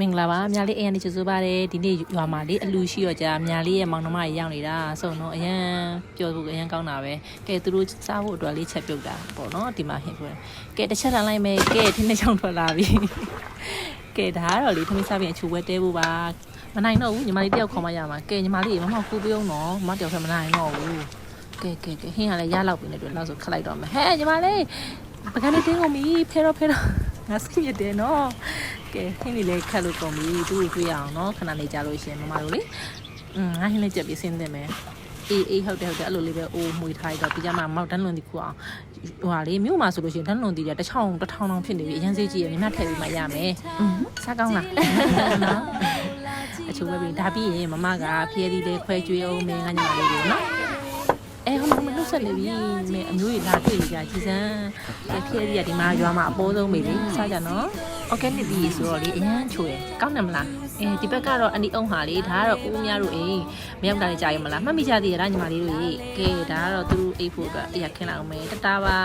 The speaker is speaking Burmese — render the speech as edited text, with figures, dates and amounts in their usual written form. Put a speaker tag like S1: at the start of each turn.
S1: မင်္ဂလာပါအများလေးအရင်ချစ်ဆိုပါတယ်ဒီနေ့ရွာမှာလေးအလူရှိတော့ကြာအများလေးရဲ့မောင်နှမကြီးရောက်နေတာဆိုတော့အရင်ပြောဖို့အရင်ကောင်းတာပဲကဲသူတို့စားဖို့အတွက်လေးချက်ပြုတ်တာပေါ့နော်ဒီမှာဟင်ပြောကဲတစ်ချက်လာလိုက်မယ်ကဲထင်းတစ်ချောင်းထွက်လာပြီကဲဒါကတော့လေထမင်းစားပြီးအချိုးဝဲတဲဖို့ပါမနိုင်တော့ဘူးညီမလေးတယောက်ခေါ်မှရမှာကဲညီမလေးမမကူပြုံးတော့မတယောက်ထမနိုင်တော့ဘူးကဲဟင်းကလည်းရလောက်ပြီနဲ့တွေ့လောက်ဆိုခက်လိုက်တော့မယ်ဟဲ့ညီမလေးပကံလေးတင်းကုန်ပြီဖဲတော့ငါစိတ်ရတဲ့နော်ကဲဟင်းလေးခက်လို့ကုန်ပြီသူ့ကိုတွေ့ရအောင်နော်ခဏလေးကြာလို့ရှင်မမတို့လေငါဟင်းလေးကြက်ပြီးဆင်းသင့်မယ်အေးဟုတ်တယ်အဲ့လိုလေးပဲအိုးမှွေထားရတော့ပြီးကြမှာမောက်တန်းလွန်ဒီခုအောင်ဟိုဟာလေမြို့မှာဆိုလို့ရှိရင်တန်းလွန်ဒီတစ်ထောင်တောင်ဖြစ်နေပြီအရင်စိတ်ကြည့်ရမြမထည့်ပြီးမှရမယ်စားကောင်းလားနော်အချိုးပဲပြီးဒါပြီးရင်မမကဖျဲသီးလေးခွဲကျွေးအောင်မင်းငါညီမလေးတို့နော်ဟိုမနှုတ်ဆက်နေပြီမေအမျိုးကြီးလာတွေ့ကြကြည်စမ်းဖျဲသီးကဒီမှာရွာမှာအပိုးဆုံးမေလေးစားကြနော်organic ဒီဆိုတော့လေအရင်ချိုးရကောင်းတယ်မလားဒီဘက်ကတော့အနီအောင်ဟာလေဒါကတော့ဦးများတို့အိမ်မရောက်တာကြာရမလားမှတ်မိကြသေးရတာညီမလေးတို့ရေကဲဒါကတော့သူတို့အိတ်ဖို့အတွက်အရာခင်းလာအောင်မယ်တတားပါ